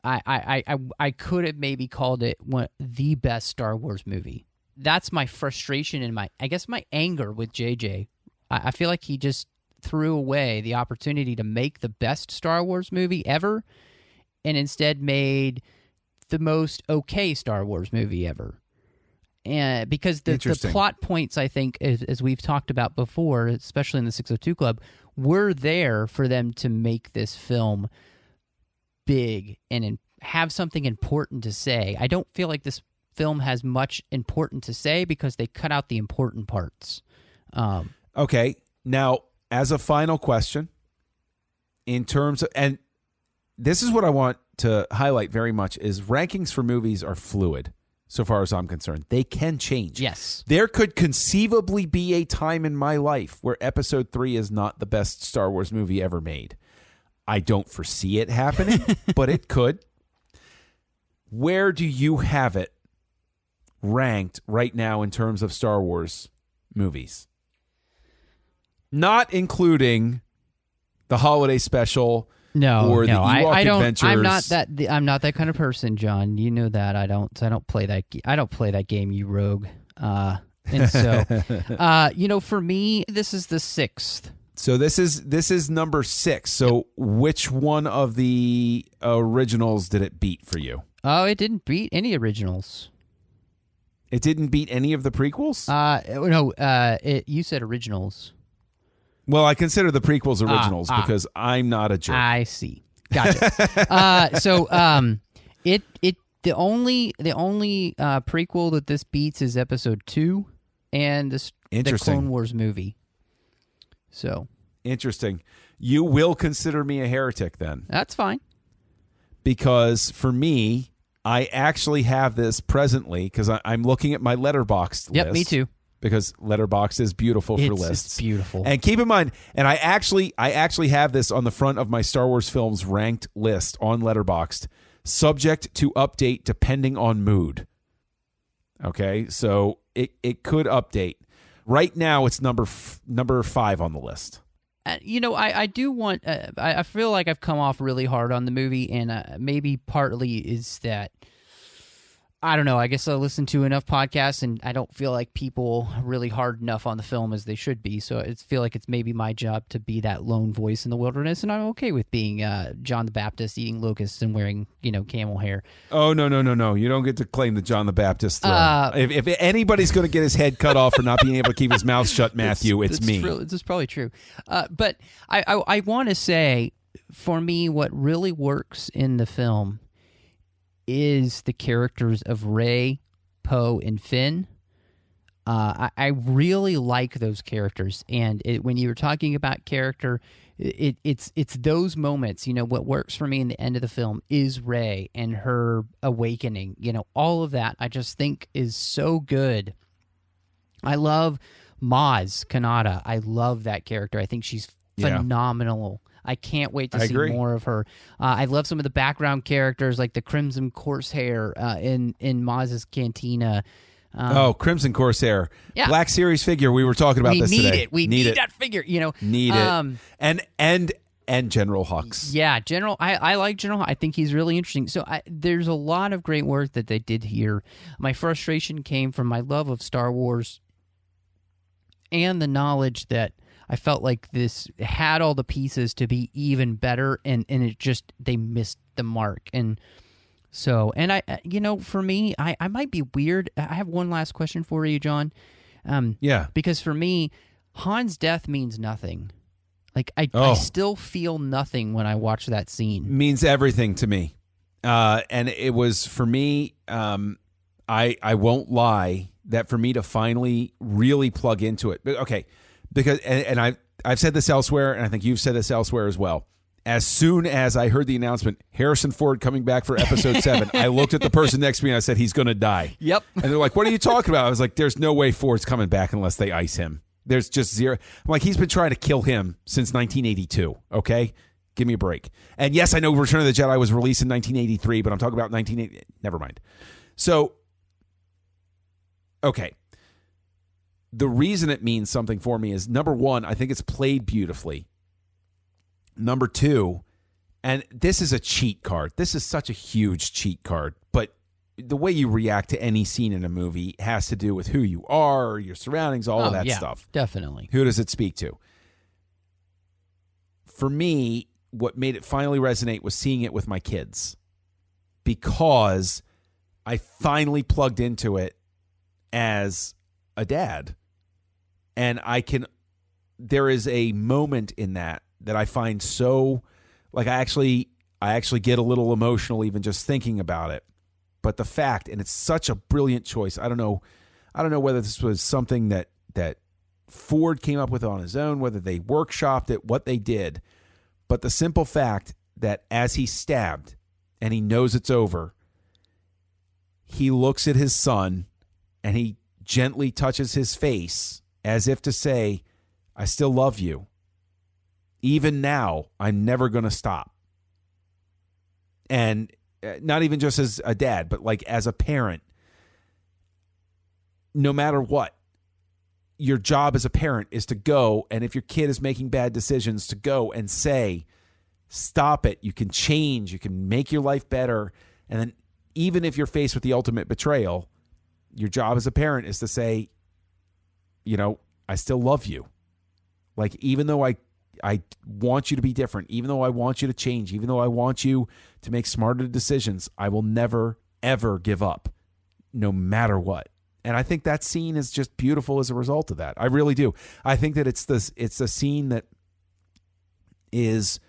Speaker 3: I could have maybe called it the best Star Wars movie. That's my frustration and my anger with JJ. I feel like he just threw away the opportunity to make the best Star Wars movie ever and instead made the most okay Star Wars movie ever. And because the plot points, I think, as we've talked about before, especially in the 602 Club, were there for them to make this film big and have something important to say. I don't feel like this film has much important to say because they cut out the important parts.
Speaker 2: Okay. Now, as a final question, in terms of, and this is what I want to highlight very much, is rankings for movies are fluid, so far as I'm concerned. They can change.
Speaker 3: Yes.
Speaker 2: There could conceivably be a time in my life where Episode 3 is not the best Star Wars movie ever made. I don't foresee it happening, but it could. Where do you have it ranked right now in terms of Star Wars movies? Not including the holiday special or the Ewok Adventures.
Speaker 3: I'm not that kind of person, John. You know that. I don't play that game, you rogue. And so for me, this is the 6th.
Speaker 2: So this is number 6. So which one of the originals did it beat for you?
Speaker 3: Oh, it didn't beat any originals.
Speaker 2: It didn't beat any of the prequels?
Speaker 3: No, you said originals.
Speaker 2: Well, I consider the prequels originals because I'm not a jerk.
Speaker 3: I see. Gotcha. The only prequel that this beats is Episode 2 and the Clone Wars movie. So
Speaker 2: interesting. You will consider me a heretic then?
Speaker 3: That's fine.
Speaker 2: Because for me, I actually have this presently because I'm looking at my Letterboxd list.
Speaker 3: Yep, me too.
Speaker 2: Because Letterboxd is beautiful for lists.
Speaker 3: It's beautiful.
Speaker 2: And keep in mind, and I actually have this on the front of my Star Wars films ranked list on Letterboxd, subject to update depending on mood. Okay, so it could update. Right now, it's number 5 on the list.
Speaker 3: I do want. I feel like I've come off really hard on the movie, and maybe partly is that. I don't know. I guess I listen to enough podcasts, and I don't feel like people really hard enough on the film as they should be. So I feel like it's maybe my job to be that lone voice in the wilderness, and I'm okay with being John the Baptist eating locusts and wearing camel hair.
Speaker 2: Oh no! You don't get to claim the John the Baptist throne. If anybody's going to get his head cut off for not being able to keep his mouth shut, Matthew, it's me.
Speaker 3: This is probably true. But I want to say, for me, what really works in the film is the characters of Rey, Poe, and Finn. I really like those characters, and when you were talking about character, it's those moments. What works for me in the end of the film is Rey and her awakening. All of that I just think is so good. I love Maz Kanata. I love that character. I think she's phenomenal. I can't wait to see more of her. I love some of the background characters, like the Crimson Corsair in Maz's Cantina.
Speaker 2: Crimson Corsair. Yeah. Black Series figure. We were talking about this today.
Speaker 3: We need that figure.
Speaker 2: Need it. And General Hux.
Speaker 3: Yeah, General. I like General. I think he's really interesting. So there's a lot of great work that they did here. My frustration came from my love of Star Wars and the knowledge that I felt like this had all the pieces to be even better, and it just, they missed the mark. And so, and for me, I might be weird. I have one last question for you, John. Because for me, Han's death means nothing. Like, I still feel nothing when I watch that scene.
Speaker 2: Means everything to me. And it was, for me, I won't lie, that for me to finally really plug into it. Okay. Because, and I've said this elsewhere, and I think you've said this elsewhere as well. As soon as I heard the announcement, Harrison Ford coming back for episode 7, I looked at the person next to me and I said, he's going to die.
Speaker 3: Yep.
Speaker 2: And they're like, what are you talking about? I was like, there's no way Ford's coming back unless they ice him. There's just zero. I'm like, he's been trying to kill him since 1982. Okay? Give me a break. And yes, I know Return of the Jedi was released in 1983, but I'm talking about 1980. Never mind. So, okay. The reason it means something for me is, number one, I think it's played beautifully. Number two, and this is a cheat card. This is such a huge cheat card, but the way you react to any scene in a movie has to do with who you are, your surroundings, all of that stuff.
Speaker 3: Definitely.
Speaker 2: Who does it speak to? For me, what made it finally resonate was seeing it with my kids, because I finally plugged into it as a dad. And there is a moment in that I find so, like, I actually get a little emotional even just thinking about it. But the fact, and it's such a brilliant choice. I don't know whether this was something that Ford came up with on his own, whether they workshopped it, what they did. But the simple fact that as he's stabbed and he knows it's over, he looks at his son and he gently touches his face, as if to say, I still love you. Even now, I'm never going to stop. And not even just as a dad, but like as a parent, no matter what, your job as a parent is to go, and if your kid is making bad decisions, to go and say, stop it. You can change. You can make your life better. And then even if you're faced with the ultimate betrayal, your job as a parent is to say, I still love you. Like, even though I want you to be different, even though I want you to change, even though I want you to make smarter decisions, I will never, ever give up, no matter what. And I think that scene is just beautiful as a result of that. I really do. I think that it's a scene that is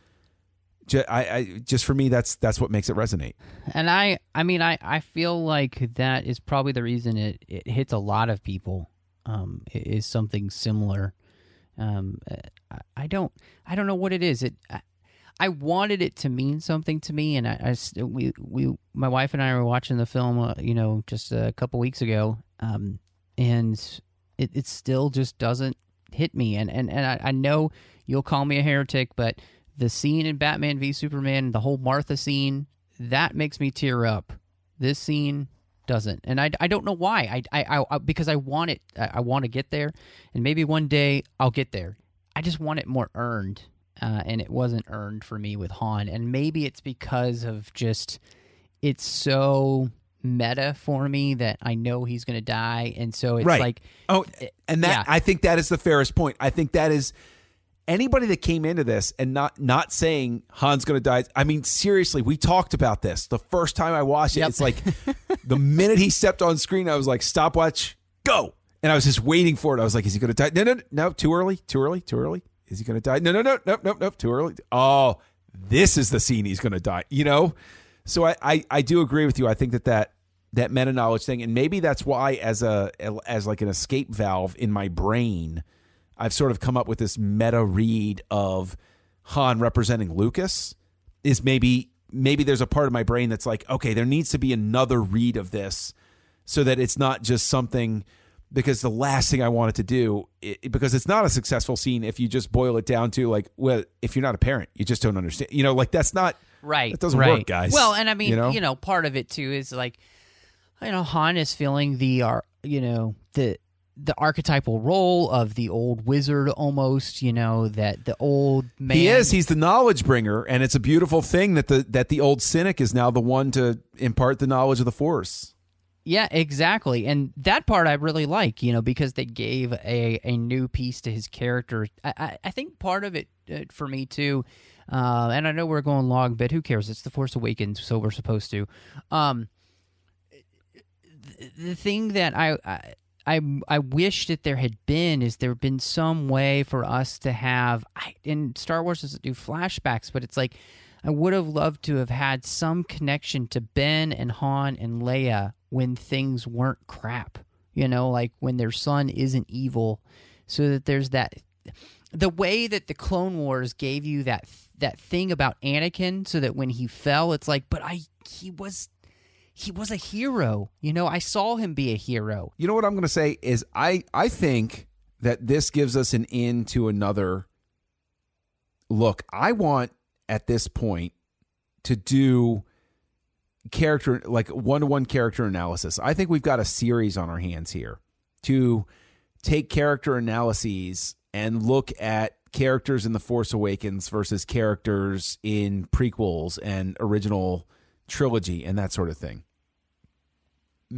Speaker 2: just for me, that's what makes it resonate. And
Speaker 3: I feel like that is probably the reason it hits a lot of people. Is something similar. I don't know what it is. I wanted it to mean something to me, and my wife and I were watching the film, just a couple weeks ago, and it still just doesn't hit me. And I know you'll call me a heretic, but the scene in Batman v Superman, the whole Martha scene, that makes me tear up. This scene doesn't, and I don't know why. I because I want it. I want to get there, and maybe one day I'll get there. I just want it more earned, and it wasn't earned for me with Han. And maybe it's because of just it's so meta for me that I know he's going to die, and so it's like
Speaker 2: I think that is the fairest point. I think that is. Anybody that came into this and not saying Han's going to die. I mean, seriously, we talked about this the first time I watched it. Yep. It's like the minute he stepped on screen, I was like, stopwatch, go. And I was just waiting for it. I was like, is he going to die? No, too early. Is he going to die? No, too early. Oh, this is the scene he's going to die, So I do agree with you. I think that meta knowledge thing, and maybe that's why as like an escape valve in my brain, I've sort of come up with this meta read of Han representing Lucas. Is maybe there's a part of my brain that's like, okay, there needs to be another read of this so that it's not just something, because the last thing I want it to do, because it's not a successful scene if you just boil it down to like, well, if you're not a parent, you just don't understand. Like that's not
Speaker 3: right.
Speaker 2: That doesn't work, guys.
Speaker 3: Well, and I mean, part of it too is like, Han is filling the archetypal role of the old wizard almost, that the old man.
Speaker 2: He's the knowledge bringer, and it's a beautiful thing that the old cynic is now the one to impart the knowledge of the Force.
Speaker 3: Yeah, exactly. And that part I really like, because they gave a new piece to his character. I think part of it for me too, and I know we're going long, but who cares? It's The Force Awakens, so we're supposed to. The thing that I wish that there had been some way for us to have, in Star Wars doesn't do flashbacks, but it's like I would have loved to have had some connection to Ben and Han and Leia when things weren't crap, like when their son isn't evil, so that there's that. The way that the Clone Wars gave you that thing about Anakin, so that when he fell, it's like, but he was a hero. I saw him be a hero.
Speaker 2: You know what I'm going to say is I think that this gives us an in to another look. I want at this point to do character, like one-to-one character analysis. I think we've got a series on our hands here to take character analyses and look at characters in The Force Awakens versus characters in prequels and original trilogy and that sort of thing.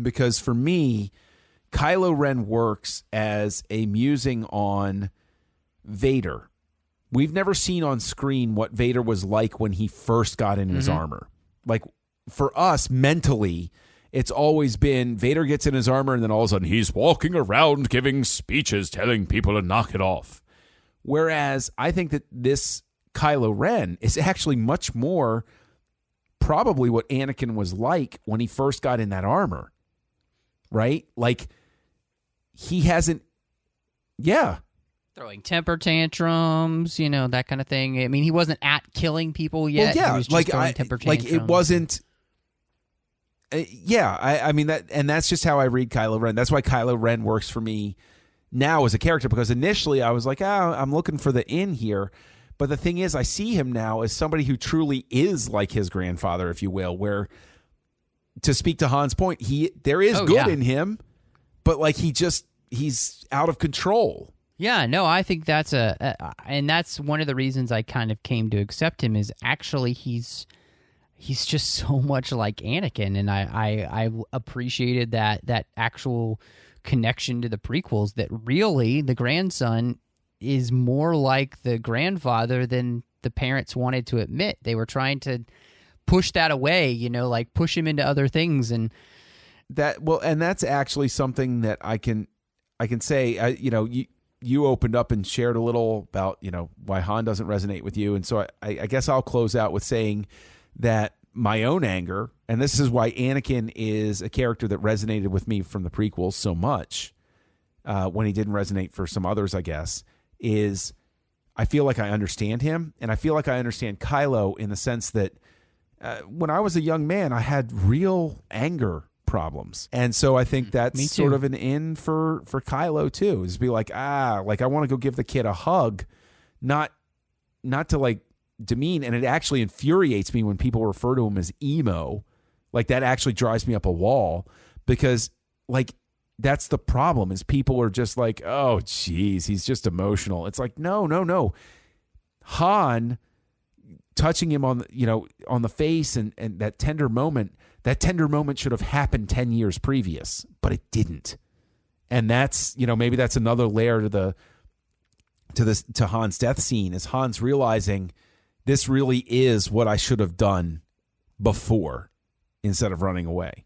Speaker 2: Because for me, Kylo Ren works as a musing on Vader. We've never seen on screen what Vader was like when he first got in his armor. Like, for us, mentally, it's always been Vader gets in his armor and then all of a sudden he's walking around giving speeches telling people to knock it off. Whereas I think that this Kylo Ren is actually much more probably what Anakin was like when he first got in that armor. Right? Like, he hasn't,
Speaker 3: throwing temper tantrums, that kind of thing. I mean, he wasn't at killing people yet.
Speaker 2: Well, yeah,
Speaker 3: he was just throwing temper tantrums.
Speaker 2: Like, it wasn't, I mean, that, and that's just how I read Kylo Ren. That's why Kylo Ren works for me now as a character, because initially I was like, I'm looking for the in here. But the thing is, I see him now as somebody who truly is like his grandfather, if you will, where, to speak to Han's point, there is good in him, but like he's out of control.
Speaker 3: Yeah, no, I think that's and that's one of the reasons I kind of came to accept him, is actually he's just so much like Anakin, and I appreciated that actual connection to the prequels, that really the grandson is more like the grandfather than the parents wanted to admit. They were trying to push that away, like push him into other things, and
Speaker 2: that's actually something that I can say. You opened up and shared a little about why Han doesn't resonate with you, and so I guess I'll close out with saying that my own anger, and this is why Anakin is a character that resonated with me from the prequels so much, when he didn't resonate for some others, I guess, is I feel like I understand him, and I feel like I understand Kylo in the sense that when I was a young man, I had real anger problems. And so I think that's sort of an in for Kylo too, is be like, I want to go give the kid a hug, not to like demean. And it actually infuriates me when people refer to him as emo. Like, that actually drives me up a wall, because like, that's the problem, is people are just like, oh geez, he's just emotional. It's like, no. Han touching him on the face and that tender moment should have happened 10 years previous, but it didn't. And that's, maybe that's another layer to Han's death scene, is Han's realizing this really is what I should have done before instead of running away.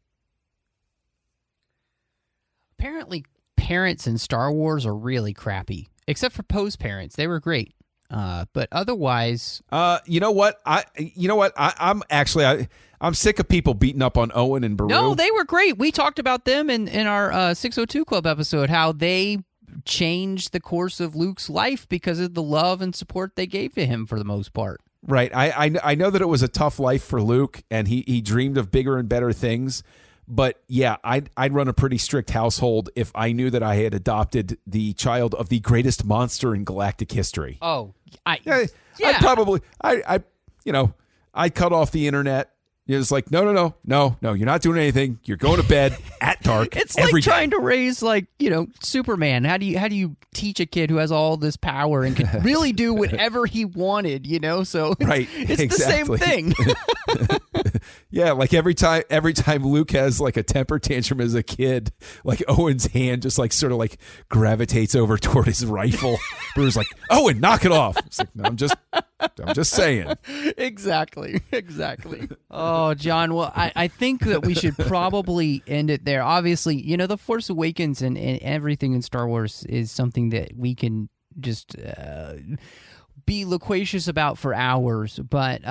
Speaker 3: Apparently parents in Star Wars are really crappy, except for Poe's parents. They were great. But otherwise,
Speaker 2: I'm actually, I'm sick of people beating up on Owen and Beru.
Speaker 3: No, they were great. We talked about them in our 602 Club episode, how they changed the course of Luke's life because of the love and support they gave to him for the most part.
Speaker 2: Right. I know that it was a tough life for Luke, and he dreamed of bigger and better things. But yeah, I'd run a pretty strict household if I knew that I had adopted the child of the greatest monster in galactic history.
Speaker 3: Oh,
Speaker 2: I'd cut off the internet. It's like, no, you're not doing anything. You're going to bed at dark.
Speaker 3: It's
Speaker 2: every
Speaker 3: like
Speaker 2: day.
Speaker 3: trying to raise, like, Superman. How do you teach a kid who has all this power and can really do whatever he wanted? So
Speaker 2: right,
Speaker 3: it's
Speaker 2: exactly.
Speaker 3: the same thing.
Speaker 2: Yeah, like every time Luke has like a temper tantrum as a kid, like Owen's hand just like sort of like gravitates over toward his rifle. Bruce's like, Owen, knock it off. It's like, no, I'm just saying.
Speaker 3: Exactly. Oh, John, well, I think that we should probably end it there. Obviously, The Force Awakens and everything in Star Wars is something that we can just be loquacious about for hours. But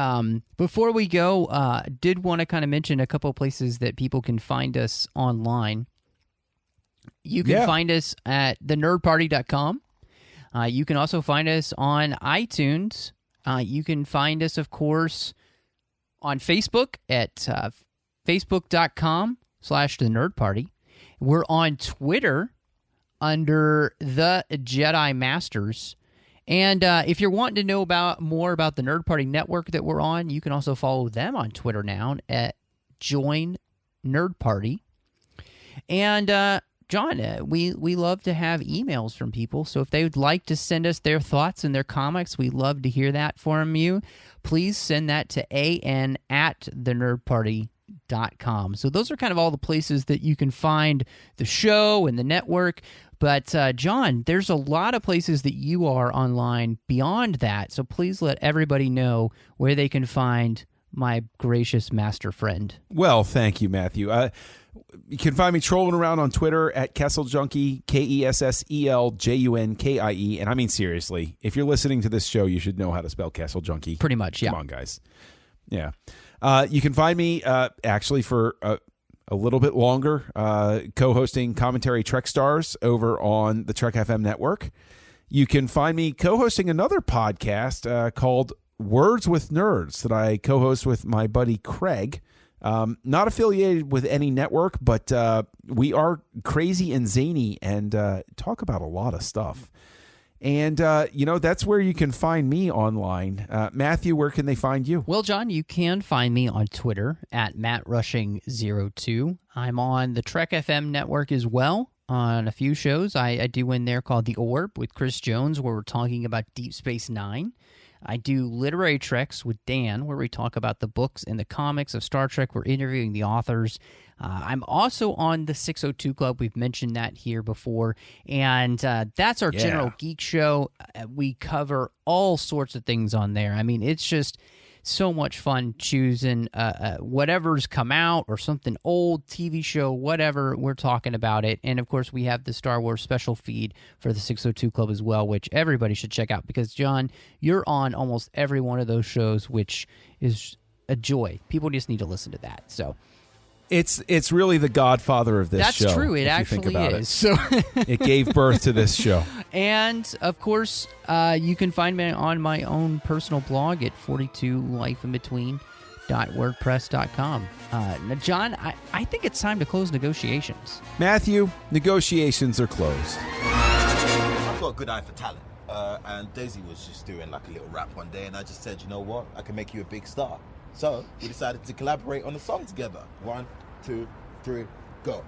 Speaker 3: before we go, did want to kind of mention a couple of places that people can find us online. You can find us at thenerdparty.com. You can also find us on iTunes. You can find us, of course, on Facebook at facebook.com/thenerdparty. We're on Twitter under the Jedi Masters. And if you're wanting to know more about the Nerd Party Network that we're on, you can also follow them on Twitter now at Join Nerd Party. And John, we love to have emails from people, so if they would like to send us their thoughts and their comics, we love to hear that from you. Please send that to an@thenerdparty.com. So those are kind of all the places that you can find the show and the network. But, John, there's a lot of places that you are online beyond that, so please let everybody know where they can find my gracious master friend.
Speaker 2: Well, thank you, Matthew. You can find me trolling around on Twitter at KesselJunkie, KESSELJUNKIE. And I mean, seriously, if you're listening to this show, you should know how to spell KesselJunkie.
Speaker 3: Pretty much, yeah.
Speaker 2: Come on, guys. Yeah. You can find me, actually, for a little bit longer, co-hosting Commentary Trek Stars over on the Trek FM network. You can find me co-hosting another podcast called Words with Nerds that I co-host with my buddy Craig. Not affiliated with any network, but we are crazy and zany and talk about a lot of stuff. And, that's where you can find me online. Matthew, where can they find you?
Speaker 3: Well, John, you can find me on Twitter at MattRushing02. I'm on the Trek FM network as well on a few shows. I do in there called The Orb with Chris Jones, where we're talking about Deep Space Nine. I do Literary Treks with Dan, where we talk about the books and the comics of Star Trek. We're interviewing the authors. I'm also on the 602 Club. We've mentioned that here before. And that's our general geek show. We cover all sorts of things on there. I mean, it's just so much fun choosing whatever's come out or something old, TV show, whatever, we're talking about it. And, of course, we have the Star Wars special feed for the 602 Club as well, which everybody should check out because, John, you're on almost every one of those shows, which is a joy. People just need to listen to that. So
Speaker 2: It's really the godfather of this show.
Speaker 3: That's true. It actually is. So
Speaker 2: it gave birth to this show.
Speaker 3: And, of course, you can find me on my own personal blog at 42lifeinbetween.wordpress.com. Now, John, I think it's time to close negotiations.
Speaker 2: Matthew, negotiations are closed.
Speaker 4: I've got a good eye for talent. And Daisy was just doing like a little rap one day, and I just said, you know what? I can make you a big star. So we decided to collaborate on a song together. 1, 2, 3, go.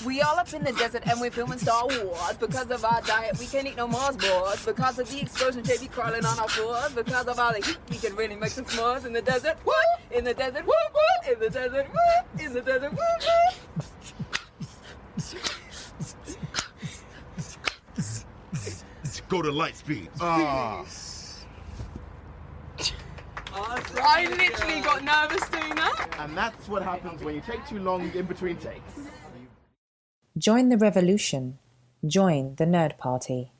Speaker 5: We all up in the desert and we're filming Star Wars. Because of our diet, we can't eat no Mars bars. Because of the explosion, they be crawling on our floors. Because of all the heat, we can really make some s'mores in the desert. What? In the desert. What? What? In the desert. What? In the desert. What? What?
Speaker 4: Go to light speed.
Speaker 5: I literally got nervous doing that.
Speaker 6: And that's what happens when you take too long in between takes.
Speaker 1: Join the revolution. Join the Nerd Party.